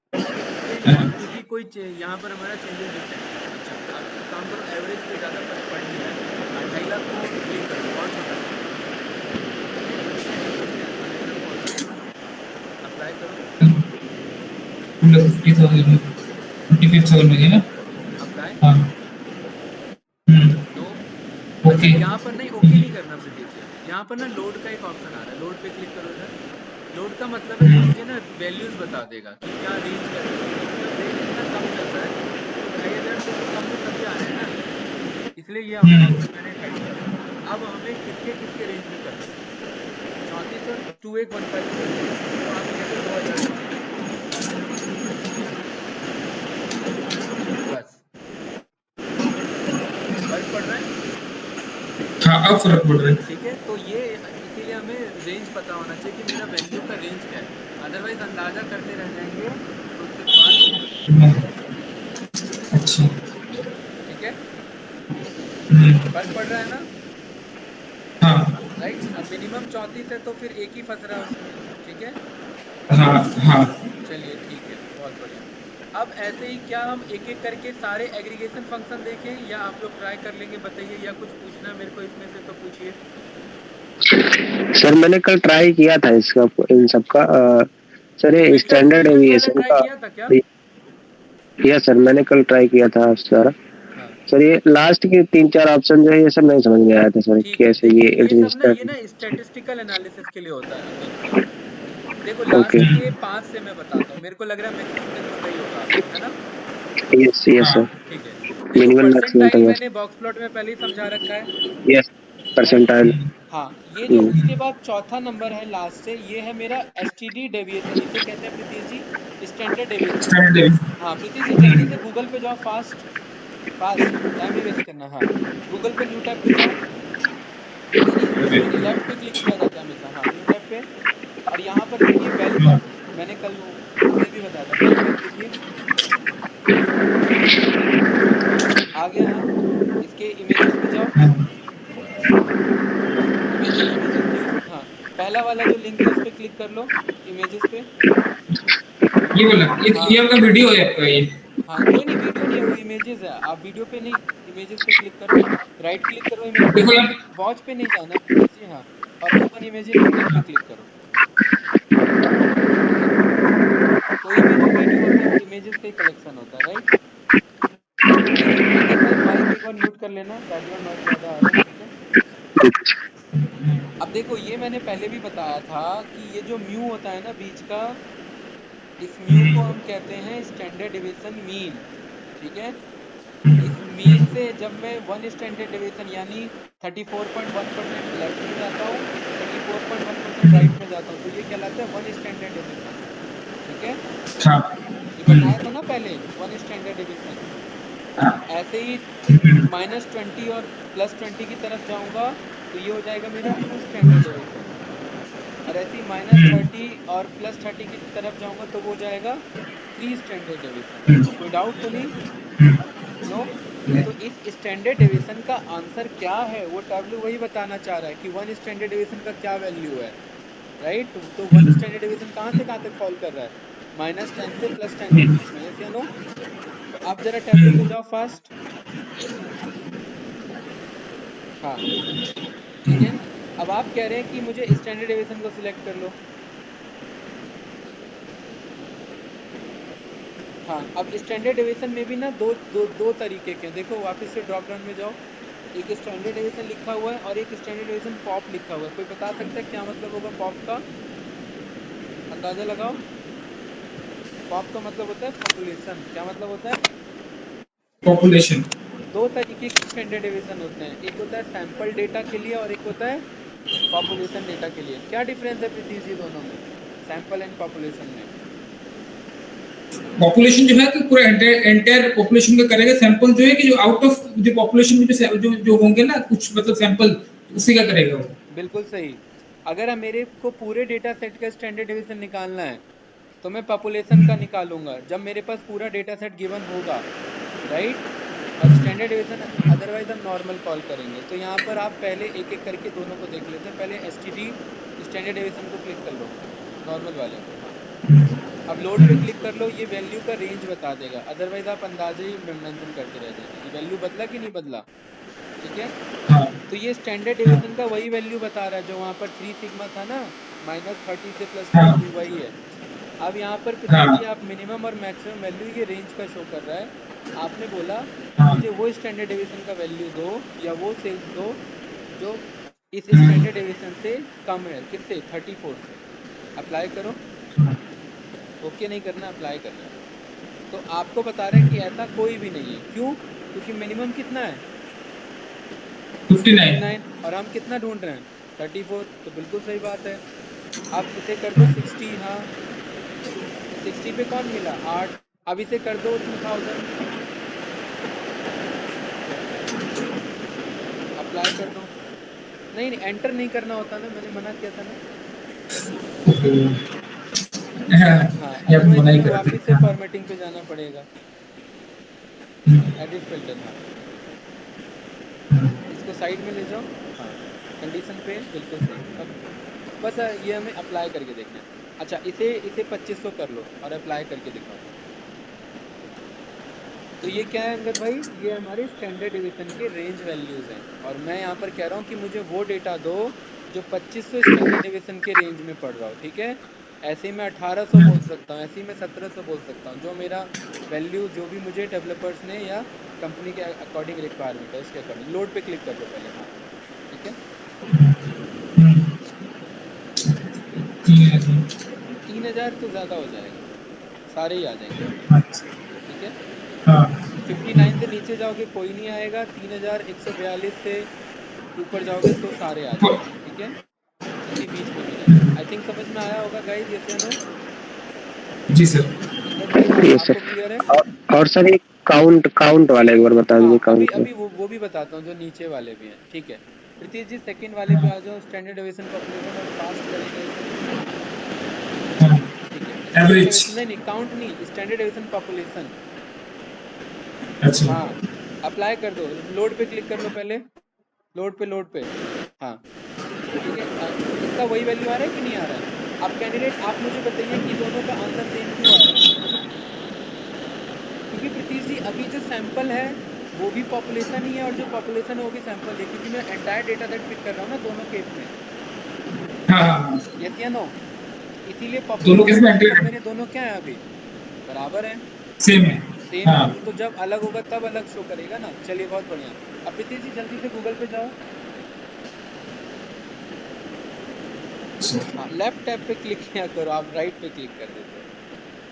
ओके नहीं, क्योंकि कोई यहाँ पर हमारा चेंजेस दिख रहे हैं। अच्छा, आप एक काम करो, एवरेज पे ज़्यादा फर्क पड़ नहीं रहा है, 2.5 लाख को क्लिक कर दो और छोटा कर दो, मिनिमम कॉस्ट है, अप्लाई करो, 50,000 25,000 में है ना? अप्लाई, हाँ। नो। अच्छा, ओके। यहाँ पर नहीं, ओके नहीं करना प्रीति जी, यहाँ पर ना लोड का एक ऑप्शन आ रहा है, लोड पे क्लिक करो इधर। लोड का मतलब है ये मुझे ना वैल्यूज बता देगा कि क्या रेंज क्या चल रही है, मतलब रेंज इतना कम चल रहा है, तो 2.5 से तो कम में सभी आ रहे हैं ना, इसलिए ये ऑप्शन मैंने हाइड कर दिया। अब हमें किसके किसके रेंज में करना है? 34 और 2815 के रेंज में, तो आप कैसे 2,000 लिखेंगे? बस, फर्क पड़ रहा है, हाँ, अब फर्क पड़ रहा है। ठीक है। तो ये इसीलिए हमें रेंज पता होना चाहिए कि मेरा वैल्यू का रेंज क्या है, अदरवाइज अंदाजा करते रह जाएंगे तो उससे बात नहीं बनती, अच्छा। ठीक है। फर्क पड़ रहा है ना, हाँ। राइट। अब मिनिमम 34 है तो फिर एक ही फंस रहा है उसमें, ठीक है। हाँ हाँ चलिए ठीक है, बहुत बढ़िया। अब ऐसे ही क्या हम एक एक करके सारे एग्रीगेशन फंक्शन देखें या आप लोग ट्राई कर लेंगे, बताइए, या कुछ पूछना है मेरे को इसमें से तो पूछिए। सर मैंने कल ट्राई किया था इसका, इन सबका सर ये फिल्टर्स स्टैंडर्ड फिल्टर्स वाला एविएशन ट्राई का। किया था क्या? यस सर, मैंने कल ट्राई किया था सारा। हाँ सर ये लास्ट के 3-4 ऑप्शन जो है ये सब नहीं समझ में आया था सर, ठीक है, कैसे देखिए ये ये सब ना, रजिस्टर। ये ना स्टैटिस्टिकल एनालिसिस के लिए होता है अंकित जी। देखो लास्ट ओके। के 5 से मैं बताता हूँ, मेरे को लग रहा है मैक्सिमम तक पता ही होगा आपको, है ना? यस यस हाँ सर। ठीक है, देखो मिनिमम मैक्सिमम परसेंटाइल तक मैंने बॉक्स प्लॉट में पहले ही समझा रखा है, यस राइट? परसेंटाइल। हाँ, ये जो उसके बाद चौथा नंबर है लास्ट से, ये है मेरा एसटीडी डेविएशन, इसे कहते हैं प्रीतीश जी स्टैंडर्ड डेविएशन। स्टैंडर्ड हाँ प्रीतीश जी जल्दी से गूगल पे जाओ, फास्ट फास्ट, टाइम नहीं वेस्ट करना। हाँ गूगल पे न्यू टैब पे जाओ, नहीं लेफ्ट पे क्लिक किया जाता है हमेशा, हाँ न्यू टैब पे, और यहाँ पर लिखिए वेल टैब। मैंने कल उसमें भी बताया था, वेल टैब लिखिए, आ गया ना? इसके इमेजेस पे जाओ, इमेजेस इमेजेस न्यू, हाँ पहला वाला जो लिंक है उस पर क्लिक कर लो, इमेजेस पे। ये बोला, ये हाँ आपका वीडियो है आपका ये। हाँ, नहीं नहीं वीडियो नहीं है, वो इमेजेस है, आप वीडियो पे नहीं, इमेजेस पे क्लिक करो, राइट क्लिक करो इमेज पे, देखो यार, वॉच पे नहीं जाना प्रीति जी, हाँ, और ओपन इमेज इन गूगल पे क्लिक करो। कोई भी जो वीडियो होता है वो इमेजेस का ही कलेक्शन होता है, राइट? ठीक है, अंकित भाई माइक एक बार म्यूट कर लेना, बैकग्राउंड नॉइज ज़्यादा आ रहा है मेरे को। अब देखो ये मैंने पहले भी बताया था कि ये जो म्यू होता है ना बीच का, इस म्यू को हम कहते हैं स्टैंडर्ड डिवीजन मीन, ठीक है? इस मीन से जब मैं वन स्टैंडर्ड डिवीजन यानी 34.1% लेफ्ट में जाता हूँ, 34.1% राइट में जाता हूँ, तो ये कहलाता है वन स्टैंडर्ड डिवीजन, ठीक है? हाँ ये बताया था ना पहले, वन स्टैंडर्ड डिवीजन। ऐसे ही -20 और +20 की तरफ जाऊंगा तो ये हो जाएगा मेरा 2 स्टैंडर्ड डिवीजन, और ऐसे ही -30 और +30 की तरफ जाऊंगा तो वो हो जाएगा 3 स्टैंडर्ड डिवीजन। कोई डाउट तो नहीं? नो? तो इस स्टैंडर्ड डेविएशन का आंसर क्या है, वो टैब्लू वही बताना चाह रहा है कि वन स्टैंडर्ड डेविएशन का क्या वैल्यू है, राइट? तो वन स्टैंडर्ड डेविएशन कहाँ से कहाँ तक फॉल कर रहा है? -10 से +10 के बीच में, यस या नो? तो आप जरा टैब्लू पे जाओ फास्ट। हाँ ठीक है, अब आप कह रहे हैं कि मुझे स्टैंडर्ड डेविएशन को सिलेक्ट कर लो। हाँ, अब स्टैंडर्ड डेविएशन में भी ना दो तरीके के हैं, देखो वापस से ड्रॉप डाउन में जाओ, एक स्टैंडर्ड डेविएशन लिखा हुआ है और एक स्टैंडर्ड डेविएशन पॉप लिखा हुआ है। कोई बता सकता है क्या मतलब होगा पॉप का? अंदाजा लगाओ। पॉप का मतलब होता है पॉपुलेशन, क्या मतलब होता है? पॉपुलेशन। दो तरीके के स्टैंडर्ड डेविएशन होते हैं, एक होता है सैंपल डेटा के लिए और एक होता है पॉपुलेशन डेटा के लिए। क्या डिफरेंस है प्रीति जी दोनों में, सैंपल एंड पॉपुलेशन में? पॉपुलेशन जो है कि पूरा एंटायर पॉपुलेशन का करेगा, सैंपल जो है कि जो आउट ऑफ जो पॉपुलेशन में जो होंगे ना कुछ मतलब सैंपल, उसी का करेगा वो। बिल्कुल सही। अगर हम मेरे को पूरे डेटा सेट का स्टैंडर्ड डेविएशन निकालना है तो मैं पॉपुलेशन का निकालूंगा जब मेरे पास पूरा डेटा सेट गिवन होगा, राइट? और स्टैंडर्ड डेविएशन अदरवाइज हम नॉर्मल कॉल करेंगे। तो यहाँ पर आप पहले एक एक करके दोनों को देख लेते हैं। पहले एसटीडी स्टैंडर्ड डेविएशन को क्लिक कर लो, नॉर्मल वाले को, हाँ। अब लोड पे क्लिक कर लो, ये वैल्यू का रेंज बता देगा, अदरवाइज आप अंदाजे ही मेंशन करते रह जाएंगे। ये वैल्यू बदला कि नहीं बदला? ठीक है, हाँ तो ये स्टैंडर्ड हाँ डेविएशन का वही वैल्यू बता रहा है जो वहाँ पर 3 सिग्मा था ना, -30 से हाँ +20, वही है। अब यहाँ पर प्रीति हाँ जी आप मिनिमम और मैक्सिमम वैल्यू ये रेंज का शो कर रहा है। आपने बोला कि हाँ मुझे वो स्टैंडर्ड डेविएशन का वैल्यू दो या वो सेल्स दो जो इस स्टैंडर्ड डेविएशन से कम है, किससे? 34 से। अप्लाई करो, ओके नहीं करना, अप्लाई करना है। तो आपको बता रहा है कि ऐसा कोई भी नहीं है, क्यों? क्योंकि मिनिमम कितना है? 59। 59, और हम कितना ढूंढ रहे हैं? 34, तो बिल्कुल सही बात है। अब इसे कर दो 60, हाँ, तो 60 पे कौन मिला? 8। अब इसे कर दो 2000, अप्लाई कर दो। नहीं नहीं एंटर नहीं करना होता ना, मैंने मना किया था ना। हाँ, हाँ ये आप अदरवाइज मना ही हमें कर रहे वापस थे। से हाँ फॉर्मेटिंग पे जाना पड़ेगा, एडिट फिल्टर, हाँ। इसको साइड में ले जाओ, हाँ, कंडीशन पे बिल्कुल सही। अब बस ये हमें अप्लाई करके देखना है। अच्छा इसे इसे 2500 कर लो और अप्लाई करके दिखाओ। तो ये क्या है अंगद भाई, ये हमारे स्टैंडर्ड डिवीजन के रेंज वैल्यूज हैं, और मैं यहाँ पर कह रहा हूँ कि मुझे वो डेटा दो जो 2500 स्टैंडर्ड डिवीजन के रेंज में पढ़ रहा हो, ठीक है। ऐसे ही मैं 1800 बोल सकता हूँ, ऐसे ही मैं 1700 बोल सकता हूँ, जो मेरा वैल्यू जो भी मुझे डेवलपर्स ने या कंपनी के अकॉर्डिंग रिक्वायरमेंट है उसके अकॉर्डिंग। लोड पे क्लिक कर लो पहले, हाँ ठीक है। 3000 तो ज़्यादा हो जाएगा, सारे ही आ जाएंगे, ठीक है। 59 से नीचे जाओगे कोई नहीं आएगा, 3142 से ऊपर जाओगे तो सारे आ जाएंगे, ठीक है। इसी बीच में मिलेगा। आई थिंक समझ में आया होगा गाइस, यस या नो? जी सर। अंगद भाई ये आपको सर। क्लियर है? और सर एक काउंट काउंट वाला एक बार बता दीजिए, हाँ अभी काउंट का। अभी वो भी बताता हूँ जो नीचे वाले भी हैं, ठीक है। प्रीतीश जी सेकंड वाले पे आ जाओ, स्टैंडर्ड डेविएशन पॉपुलेशन और फास्ट करेंगे इसे, ठीक है। Standard average. डेविएशन नहीं काउंट नहीं, स्टैंडर्ड डेविएशन पॉपुलेशन। अच्छा। हाँ अप्लाई कर दो, लोड पे क्लिक कर लो पहले, लोड पे, हाँ ठीक है। इसका वही वैल्यू आ रहा है कि नहीं आ रहा है? अब कैंडिडेट आप मुझे बताइए कि दोनों का आंसर सेम क्यों आ रहा है? क्योंकि प्रीतीश जी अभी जो सैंपल है वो भी पॉपुलेशन ही है, और जो पॉपुलेशन है वो भी सैंपल है, क्योंकि मैं एंटायर डेटा सेट पिक कर रहा हूँ ना दोनों केस में, हाँ, यस या नो? इसीलिए दोनों केस पॉपुलेशन में सैंपल एंट्री मेरे दोनों क्या है अभी, बराबर है, सेम है। सेम है। हाँ। तो जब अलग होगा तब अलग शो करेगा ना। चलिए बहुत बढ़िया। अब प्रीतीश जी जल्दी से गूगल पे जाओ, हाँ लेफ्ट टैब पे क्लिक किया करो, आप राइट पे क्लिक कर देते हो,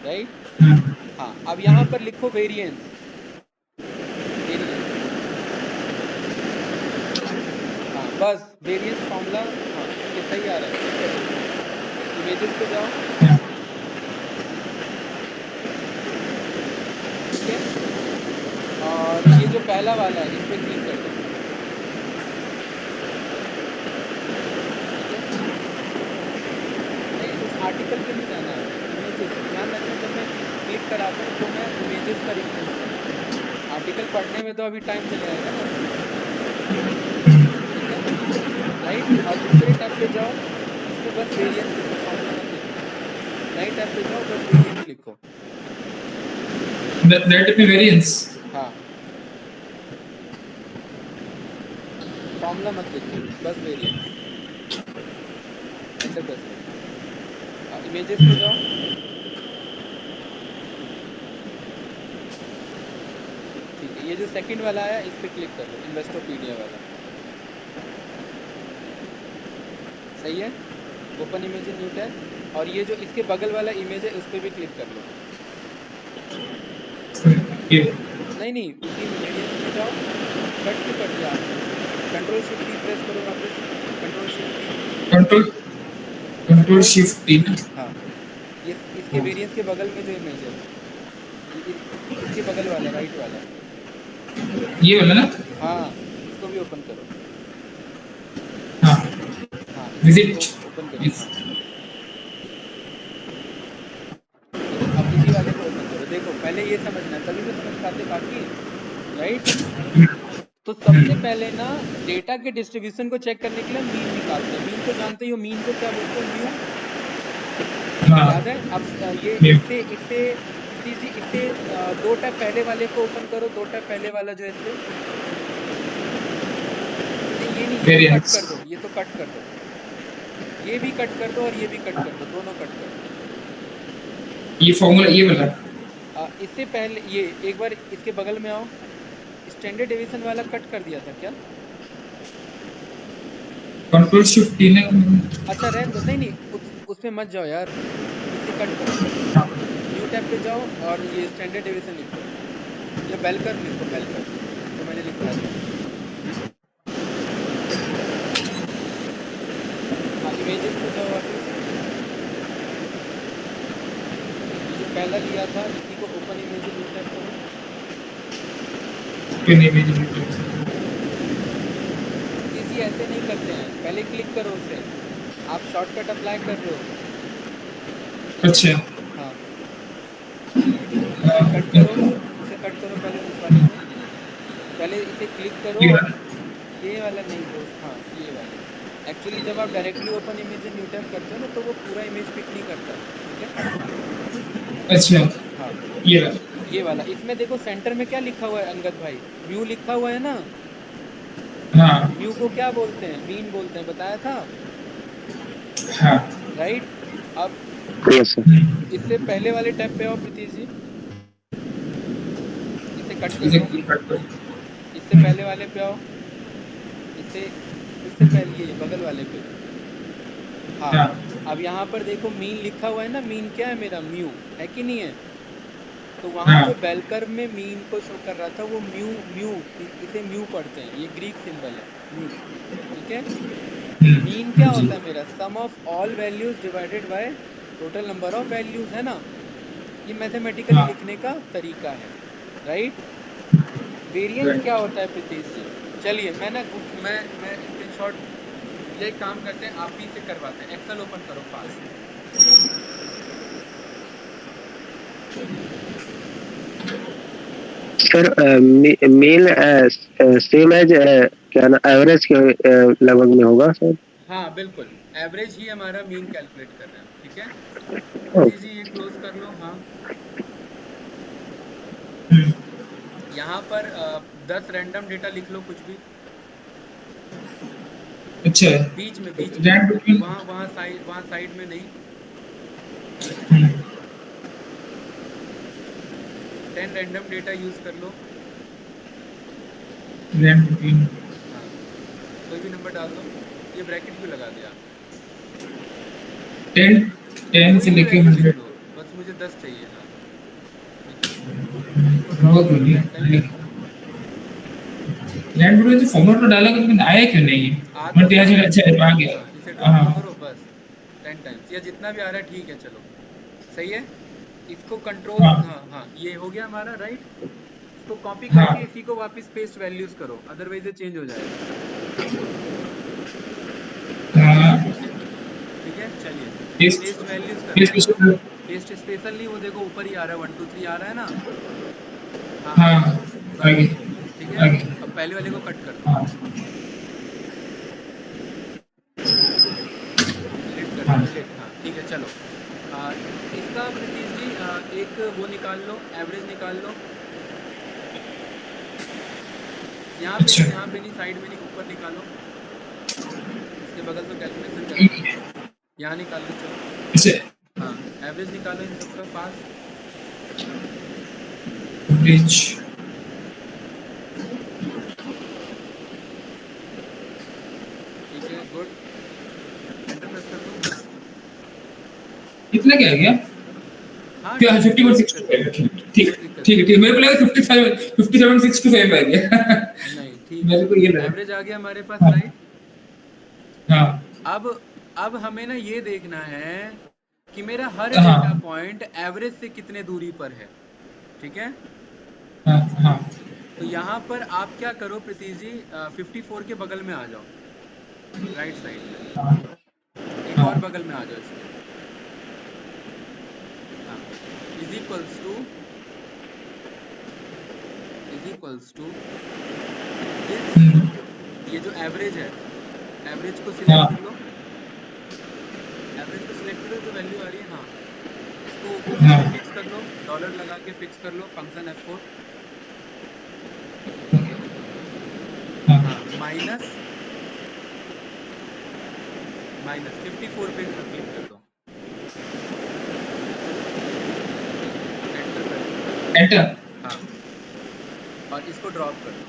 राइट। हाँ अब यहाँ पर लिखो वेरिएंस, वेरिएंस, हाँ बस वेरिएंस फार्मूला, हाँ ये सही आ रहा है, ठीक है। इमेजेस पे जाओ, ठीक है, और ये जो पहला वाला है इस पे क्लिक कर दो, ठीक है। नहीं उस आर्टिकल पे नहीं जाना है, इमेजेस, ध्यान रखना जब मैं क्लिक कराता हूँ तो मैं इमेजेस का रेफरेंस कर रहा हूँ, आर्टिकल पढ़ने में तो अभी टाइम चले जाएगा ना, ठीक है, राइट। और दूसरे टैब पे जाओ, इस पे बस वेरिएंस लिखो, फार्मूला मत लिखो, नए टैब पे जाओ बस वेरिएंस लिखो, दैट पे वेरिएंस। हाँ फार्मूला मत लिखो, बस वेरिएंस, एंटर प्रेस करो। इमेजेस पे जाओ, ठीक है। ये जो सेकंड वाला आया इस पे क्लिक कर लो, इन्वेस्टोपीडिया वाला, सही है। Open image in new tab, और ये जो इसके बगल वाला इमेज है उस पर भी क्लिक कर लो। ये नहीं नहीं उसी में वेरिएंस में जाओ, कट क्यों कर दिया आपने? कंट्रोल शिफ्ट टी प्रेस करो वापस, control shift T, control control control, shift T ना। हाँ ये इसके वेरिएंस के बगल में जो इमेज है, इसके बगल वाला राइट वाला, ये वाला ना। हाँ इसको भी ओपन करो, हाँ, हाँ इसको भी विजिट। ओपन करिए, हाँ ठीक है। अब इसी वाले को ओपन करो, देखो पहले ये समझना, तभी तो समझ पाते बाकी, राइट। तो सबसे पहले ना डेटा के डिस्ट्रीब्यूशन को चेक करने के लिए मीन निकालते हैं। मीन को जानते हो, मीन को क्या बोलते हैं? म्यू, हाँ, याद है? अब ये ये इससे इससे प्रीति जी इससे दो टैब पहले वाले को ओपन करो, दो टैब पहले वाला जो है इससे, नहीं ये नहीं, ये तो कट वेरिएंस। कर दो, ये तो कट कर दो, ये भी कट कर दो और ये भी कट कर दो, दोनों कट कर दो। ये फॉर्मूला ये वाला। इससे पहले ये एक बार इसके बगल में आओ, स्टैंडर्ड डेविएशन वाला कट कर दिया था क्या? कंट्रोल शिफ्ट टी ने। अच्छा रहने दो, नहीं नहीं उसमें मत जाओ यार, इसे कट करो, न्यू टैब पे जाओ और ये स्टैंडर्ड डेविएशन लिखो, या बेलकर लिखो, बेलकर तो मैंने लिखवाया था। हाँ इमेजेस पे जाओ वापस, ये जो पहला लिया था इसी को ओपन इमेज न्यू टैब करो, पिन इमेज में। इसी ऐसे नहीं करते हैं, पहले क्लिक करो उसे, आप शॉर्टकट अप्लाई कर रहे हो, ठीक है। अच्छा। हाँ इसे कट करो, इसे कट करो पहले उस वाले को, पहले इसे क्लिक करो ये और वाला। ये वाला नहीं दोस्त, हाँ ये वाला, एक्चुअली जब आप डायरेक्टली ओपन इमेज से न्यू टैब करते हो ना तो वो पूरा इमेज पिक नहीं करता, ठीक है। अच्छा हाँ ये रहा। ये वाला, इसमें देखो सेंटर में क्या लिखा हुआ है अंगद भाई, म्यू लिखा हुआ है ना। हाँ म्यू को क्या बोलते हैं, मीन बोलते हैं, बताया था, हाँ। राइट। अब यस सर। इससे पहले वाले टैब पे आओ प्रीति जी, इसे कट कर इसे दो, कट कर। इससे पहले वाले पे आओ, इससे इससे पहले ये बगल वाले पे। हाँ हाँ अब यहाँ पर देखो मीन लिखा हुआ है ना, मीन क्या है मेरा, म्यू है कि नहीं है। तो वहाँ हाँ पे बेलकर में मीन को शो कर रहा था वो म्यू, म्यू इसे म्यू पढ़ते हैं, ये ग्रीक सिंबल है म्यू, ठीक है। मीन क्या जी। होता है मेरा, sum of all values divided by total number of values, है ना। ये मैथमेटिकली हाँ लिखने का तरीका है, राइट। वेरिएंस क्या राइट। होता है प्रीतीश जी, चलिए मैं ना मैं इन शॉर्ट ये काम करते हैं, आप ही से करवाते हैं। एक्सेल ओपन करो fast. Sir mail same as क्या ना एवरेज के लगभग में होगा सर। हाँ बिल्कुल, एवरेज ही हमारा मीन कैलकुलेट कर रहे हैं, ठीक है। ओके। प्रीति जी ये क्लोज कर लो। हाँ यहाँ पर 10 रैंडम डेटा लिख लो, कुछ भी अच्छा बीच में, बीच में, रैंक बिटवीन। वहाँ साइड में नहीं। 10 रैंडम डेटा यूज कर लो। Rank between. हाँ कोई भी नंबर डाल दो, ये ब्रैकेट क्यों लगा दिया, 10 10 कोई से भी लेके वैल्यू लिख 100। लो, बस मुझे 10 चाहिए। हाँ इसको ड्रॉप बहुत करो, बढ़िया। 10 टाइम्स लिखो। रैंक बिटवीन तो फॉर्मूला तो डाला लेकिन आया क्यों नहीं है। आ तो मत गया यार है, अच्छा है, आ गया। हाँ इसे ड्रॉप तो हाँ करो बस 10 टाइम्स, या जितना भी आ रहा है ठीक है, चलो सही है। इसको कंट्रोल, हाँ हाँ हाँ ये हो गया हमारा, राइट। इसको कॉपी हाँ करके इसी को वापस पेस्ट वैल्यूज करो, अदरवाइज ये चेंज हो जाएगा, हाँ। ठीक है। चलिए टेस्ट पेस्ट वैल्यूज करते टेस्ट हैं। हाँ स्पेशल। पेस्ट स्पेशल नहीं, वो देखो ऊपर ही आ रहा है, 1 2 3 आ रहा है ना। हाँ हाँ हाँ बस, आगे ठीक है। आगे। अब पहले वाले को कट कर दो, हाँ डिलीट कर दो, हाँ। डिलीट, हाँ ठीक है चलो। इसका प्रीतीश जी एक वो निकाल लो, एवरेज निकाल लो। अच्छा यहाँ पे नहीं, साइड में नहीं, ऊपर निकालो, इसके बगल में कैलकुलेशन करेंगे, यहाँ निकाल लो, चलो। इसे हाँ एवरेज निकालो इन सबका फास्ट। एवरेज ठीक है गुड, एंटर प्रेस कर दो। कितना क्या आ गया। हाँ क्या ठीक है, कोई दिक्कत नहीं, 5665। ठीक कोई है दिक्कत ठीक है नहीं, ठीक है, मेरे को लगा 5765 आ गया। नहीं ठीक है, मेरे को ये लगा। एवरेज आ गया हमारे पास, हाँ राइट। हाँ अब अब हमें ना ये देखना है कि मेरा हर डेटा हाँ पॉइंट एवरेज से कितने दूरी पर है, ठीक है। हाँ हाँ तो यहाँ पर आप क्या करो प्रीतीश जी, 54 के बगल में आ जाओ, राइट साइड पे, हाँ एक हाँ। और बगल में आ जाओ इसके। हाँ इज इक्वल्स टू दिस, ये जो एवरेज है, एवरेज को सिलेक्ट हाँ कर लो, एवरेज को सिलेक्ट करो, जो वैल्यू आ रही है, हाँ इसको ऊपर हाँ से फिक्स कर लो, डॉलर लगा के फिक्स कर लो, फंक्शन F4। हाँ। हाँ माइनस 54 पे क्लिक कर दो, एंटर कर दो। एंटर। हाँ और इसको ड्रॉप कर दो।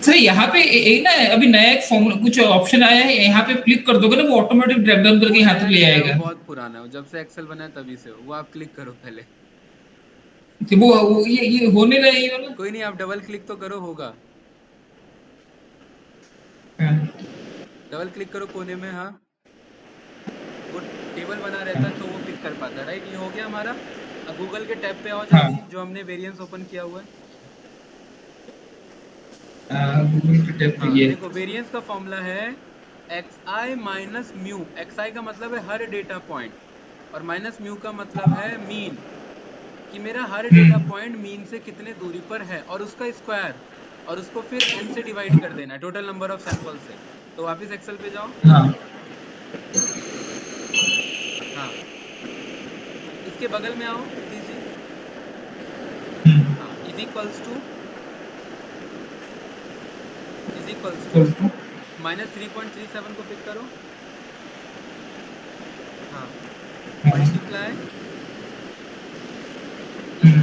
सर यहाँ पे एक ना अभी नया एक फॉर्मूला कुछ ऑप्शन आया है, यहाँ पे क्लिक कर दोगे ना वो ऑटोमेटिक ड्रैग डाउन करके वो यहाँ तक नया ले नहीं आया, वो आएगा। बहुत पुराना है, वो जब से एक्सेल बना है तभी से, वो आप क्लिक करो पहले। कि वो ये होने लगा ये वाला। कोई नहीं, आप डबल क्लिक तो करो, होगा। हाँ डबल क्लिक करो कोने में, हाँ वो टेबल बना रहता तो वो पिक कर पाता, राइट। ये हो गया हमारा। अब गूगल के टैब पे आओ हाँ। जल्दी, जो हमने वेरिएंस ओपन किया हुआ है। गूगल के टैब पे हाँ ये। देखो वेरिएंस का फॉर्मूला है xi माइनस म्यू। xi का मतलब है हर डेटा पॉइंट, और माइनस म्यू का मतलब है मीन, कि मेरा हर डेटा पॉइंट मीन से कितने दूरी पर है, और उसका स्क्वायर, और उसको फिर n से डिवाइड कर देना है टोटल नंबर ऑफ सैंपल से। तो वापस एक्सेल पे जाओ। हाँ हाँ, इसके बगल में आओ प्रीति जी। हाँ, इज इक्वल्स टू -3.37 को पिक करो। हाँ, मल्टीप्लाई,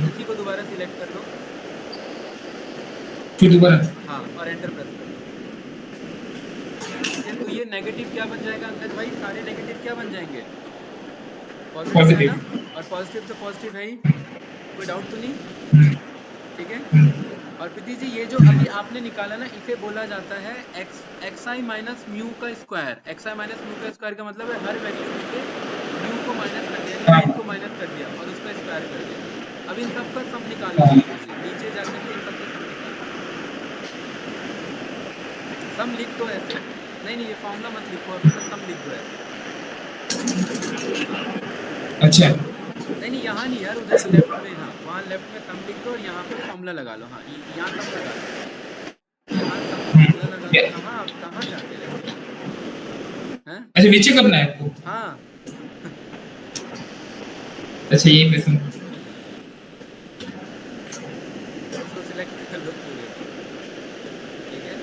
इसी को दोबारा सिलेक्ट कर लो। फिर दोबारा हाँ, और एंटर प्रेस कर दो। ठीक है, तो ये नेगेटिव क्या बन जाएगा अंकज भाई? सारे नेगेटिव क्या बन जाएंगे? पॉजिटिव है पॉजिटिव। ना? और पॉजिटिव तो पॉजिटिव है ही, कोई डाउट तो नहीं? ठीक है। और प्रीति जी ये जो अभी आपने निकाला ना, इसे बोला जाता है xi माइनस म्यू का स्क्वायर। xi माइनस म्यू का स्क्वायर का मतलब है हर वैल्यू में से म्यू को माइनस कर दिया, यानी को माइनस कर दिया और उसका स्क्वायर कर दिया। अब इन सब का सम निकाल लो प्रीति जी, नीचे जाकर के इन सब का सम निकाल लो। सम लिख दो ऐसे, नहीं ये फॉर्मूला मत लिखो अभी, बस सम लिख दो ऐसे। अच्छा नहीं यहाँ नहीं यार, उधर लेफ्ट में, हाँ वहाँ लेफ्ट में सम लिख दो और यहाँ पे फॉर्मूला लगा लो। हाँ, यहाँ सम लगा लो, यहाँ सम का फॉर्मूला लगा लो। कहाँ आप कहाँ जाते रहते हैं? अच्छा नीचे करना है आपको? हाँ अच्छा ये पे सुन। इसको सिलेक्ट कर लो पूरे को। ठीक है,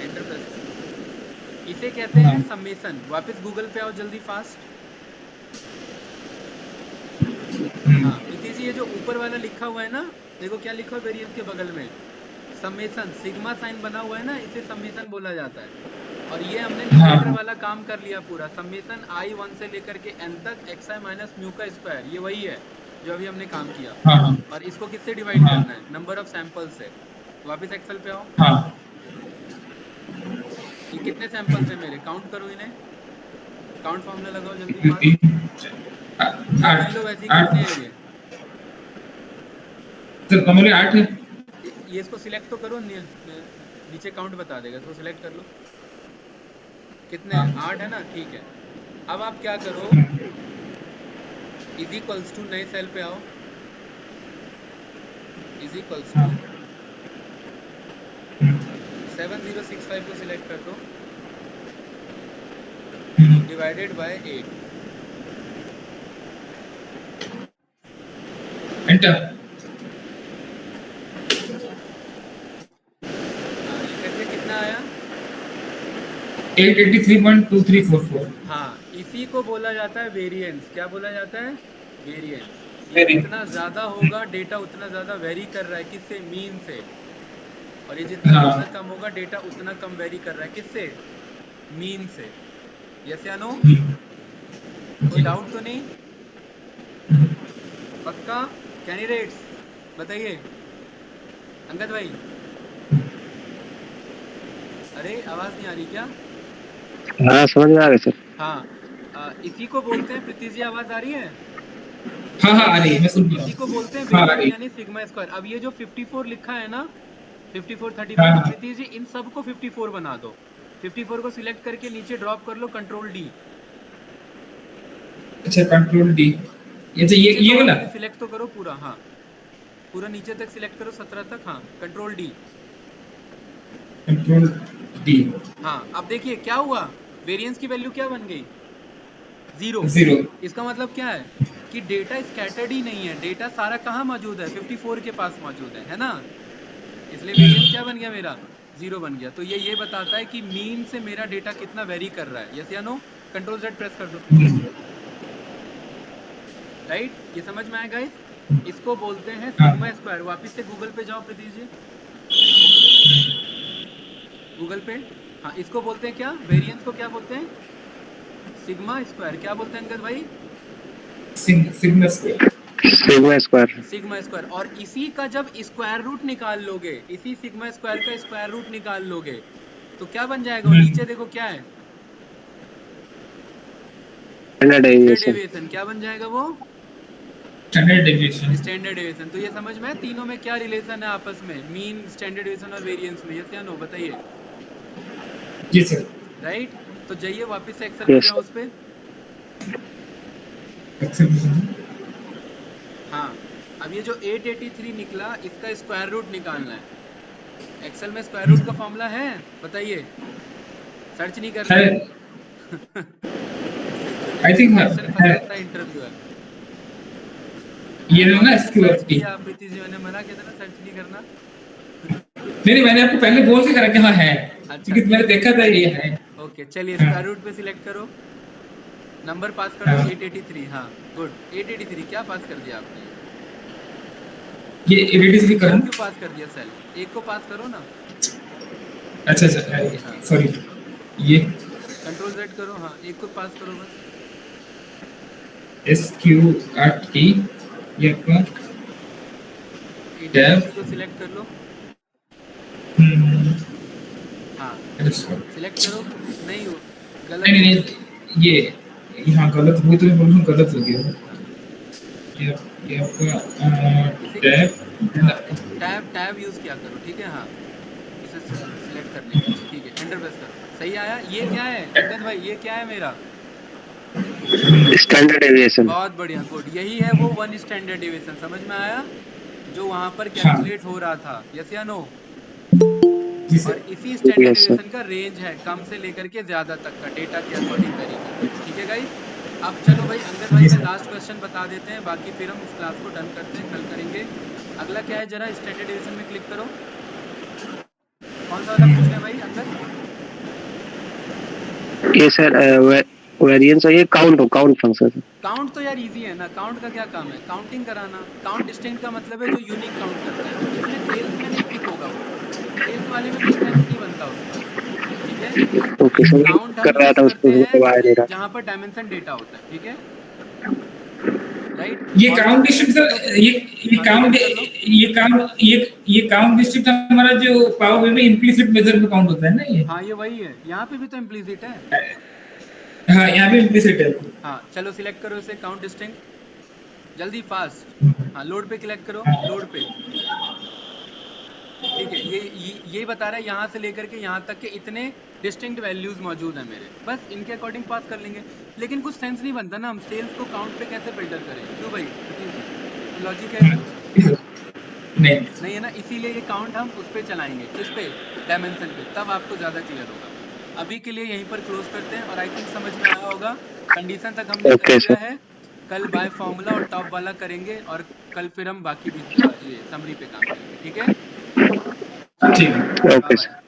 एंटर प्रेस कर दो। इसे कहते हैं समेशन। वापस गूगल पे आओ जल्दी फास्ट। हाँ प्रीति जी, ये जो ऊपर वाला लिखा हुआ है ना, देखो क्या लिखा है वेरिएंस के बगल में, समेशन। सिग्मा साइन बना हुआ है ना, इसे समेशन बोला जाता है। और ये हमने न्यूमरेटर वाला काम कर लिया पूरा। समेशन i1 से लेकर के n तक xi माइनस म्यू का स्क्वायर, ये वही है जो अभी हमने काम किया। हाँ और इसको किससे डिवाइड करना है? नंबर ऑफ सैंपल से। वापस एक्सेल पे आओ। हाँ ये कितने सैंपल्स है मेरे? काउंट करो इन्हें, काउंट फॉर्मूला लगाओ जल्दी फास्ट। गिन लो वैसे कितने हैं ये। सर हमारे 8 है। ये इसको सिलेक्ट तो करो, नीचे काउंट बता देगा, इसको सिलेक्ट कर लो। कितने हैं? 8 है ना, ठीक है। अब आप क्या करो, इज इक्वल्स टू, नए सेल पे आओ, इज इक्वल्स टू 7065 को सिलेक्ट कर दो, डिवाइडेड बाय 8, एंटर। ये करके कितना आया? 883.2344। हाँ, इसी को बोला जाता है वेरिएंस। क्या बोला जाता है? वेरिएंस। Variance। जितना ज़्यादा होगा डेटा उतना ज़्यादा वेरी कर रहा है, किससे? मीन से। और ये जितना ज़्यादा कम होगा डेटा उतना कम वेरी कर रहा है, किससे? मीन से। यस या नो? कोई डाउट तो नहीं? पक्का? कैंडिडेट्स बताइए। अंगद भाई, अरे आवाज़ नहीं आ रही क्या? हाँ समझ में आ गया सर। हाँ, इसी को बोलते हैं, प्रीति जी आवाज़ आ रही है? हाँ हाँ आ रही है, मैं सुन रहा इसी को हूँ। बोलते हैं हाँ आ वेरिएंस, रही है। यानी सिग्मा स्क्वायर। अब ये जो 54 लिखा है ना, 54 35, हाँ, तो हाँ। प्रीति जी इन सब को 54 बना दो। 54 को सिलेक्ट करके नीचे ड्रॉप कर लो, कंट्रोल डी। अच्छा कंट्रोल डी, ये तो ये वाला सिलेक्ट तो करो पूरा। हाँ, पूरा नीचे तक सिलेक्ट करो, 17 तक। हाँ, कंट्रोल डी। Control D. हाँ, अब देखिए क्या हुआ, वेरिएंस की वैल्यू क्या बन गई? 0। इसका मतलब क्या है कि डेटा स्कैटर्ड ही नहीं है, डेटा सारा कहाँ मौजूद है? 54 के पास मौजूद है ना? इसलिए वेरिएंस क्या बन गया मेरा? 0 बन गया। तो ये बताता है कि मीन से मेरा डेटा कितना वेरी कर रहा है। यस या नो? कंट्रोल Z प्रेस कर दो। राइट, ये समझ में आया गाइस? इसको बोलते हैं सिग्मा स्क्वायर। वापस से गूगल पे जाओ प्रीति जी, गूगल पे। हाँ, इसको बोलते हैं क्या? वेरिएंस को क्या बोलते हैं? Sigma square. क्या बोलते हैं अंगद भाई? Sigma square. Sigma square. Sigma square. और इसी का जब स्क्वायर रूट निकाल लोगे, इसी सिग्मा स्क्वायर का स्क्वायर रूट निकाल लोगे तो क्या बन जाएगा? नीचे देखो क्या है, स्टैंडर्ड डेविएशन। क्या बन जाएगा वो? Standard deviation. Standard deviation. तो ये समझ में, तीनों में क्या रिलेशन है आपस में? मीन, स्टैंडर्ड डेविएशन और वेरिएंस में। यस या नो बताइए। जी सर। राइट, तो जाइए वापस से एक्सेल पे जाओ उस पे। हाँ, अब ये जो 883 निकला, इसका स्क्वायर रूट निकालना है। एक्सेल में स्क्वायर रूट का फॉर्मूला है, बताइए, सर्च नहीं कर है, रहे? आई थिंक क्वेश्चन फंस है, सकता है इंटरव्यू है। ये ना एसक्यूएल सर्च की। किया प्रीति जी, मैंने मना किया था ना सर्च नहीं करना। नहीं नहीं, मैंने आपको पहले बोल के करा कि हाँ है, अच्छा क्योंकि मैंने ठीक देखा था ये है। है, ओके चलिए हाँ स्क्वायर रूट पे सिलेक्ट करो, नंबर पास कर दो हाँ, 883। हाँ गुड, 883 क्या पास कर दिया आपने? ये एडिटिव दो करूँ? क्यों पास कर दिया सेल, एक को पास करो ना। अच्छा हाँ सॉरी, ये कंट्रोल जेड करो, हाँ एक को पास करो बस। SQRT, ये आपका 883 टैब। को सिलेक्ट कर लो। हम्म, हाँ अरे sorry, सिलेक्ट करो, नहीं हो, नहीं गलत नहीं हो गया। नहीं, ये यहाँ गलत, वो तो मैं बोल रहा हूँ गलत हो गया। हाँ ये आपका इसे हाँ टैब। टैब टैब यूज किया करो, ठीक है। हाँ इसे सिलेक्ट करने के लिए, ठीक है एंटर प्रेस करो, सही आया। ये क्या है अंगद भाई, ये क्या है मेरा? Standard aviation. बहुत बढ़िया, गुड, यही है वो वन स्टैंडर्ड डिवीजन, समझ में आया, जो वहां पर हाँ कैलकुलेट हो रहा था, यस या नो? जी और सर। इसी स्टैंडर्ड यस सर। डिवीजन का रेंज है कम से लेकर के ज्यादा तक का, डेटा के अकॉर्डिंग तरीके से, ठीक है गाइस। अब चलो भाई अंगद भाई जी का सर। लास्ट क्वेश्चन बता देते हैं, बाकी फिर हम इस क्लास को डन करते हैं, कल करेंगे। अगला क्या है, जरा स्टैंडर्ड डिवीजन में क्लिक करो, कौन सा वाला पूछ रहे हैं भाई अंगद? ये सर वेरिएंस है, ये काउंट फंक्शन। काउंट तो यार इजी है ना, काउंट का क्या काम है, काउंटिंग कराना। काउंट डिस्टिंक्ट का मतलब है जो यूनिक काउंट करता है, तो इसमें सेल्स में नहीं टिक होगा, वो सेल्स वाले में कोई सेंस नहीं बनता उसका, ठीक है। ओके सर, काउंट हम कर रहा यूज था करते उसको, हैं जब आ नहीं रहा। जहां पर डायमेंशन डेटा होता है, ठीक है, राइट। ये फॉर्मूला काउंट सिलेक्ट कर लो डिस्ट्रिक्ट फिर, सर, ये हाँ काउंट, सिलेक्ट कर लो। ये काउंट डिस्ट्रिक्ट हमारा जो पावर BI में इम्प्लिसिट मेजर में काउंट होता है ना ये। हाँ ये वही है, यहाँ पे भी तो इम्प्लीसिट है। हाँ यहाँ पे इम्प्लिसिट है। हाँ चलो सिलेक्ट करो इसे, काउंट डिस्टिंक्ट, जल्दी फास्ट। हाँ लोड पे क्लिक करो, लोड पे, ठीक है। ये बता रहा है यहाँ से लेकर के यहाँ तक के इतने डिस्टिंक्ट वैल्यूज मौजूद हैं मेरे, बस इनके अकॉर्डिंग पास कर लेंगे। लेकिन कुछ सेंस नहीं बनता ना, हम सेल्स को काउंट पे कैसे फिल्टर करें, क्यों भाई, लॉजिक है इसमें? नहीं नहीं है ना, इसीलिए ये काउंट हम उस पर चलाएंगे, किस पे, डायमेंशन पे, तब आपको ज़्यादा क्लियर होगा। अभी के लिए यहीं पर क्लोज करते हैं, और आई थिंक समझ में आया होगा, कंडीशन तक हमने कर ओके लिया सर। है। कल बाय फॉर्मूला और टॉप वाला करेंगे, और कल फिर हम बाकी भी ये समरी पे काम करेंगे, ठीक है। चलो ठीक है, ओके बाय सर। बाय।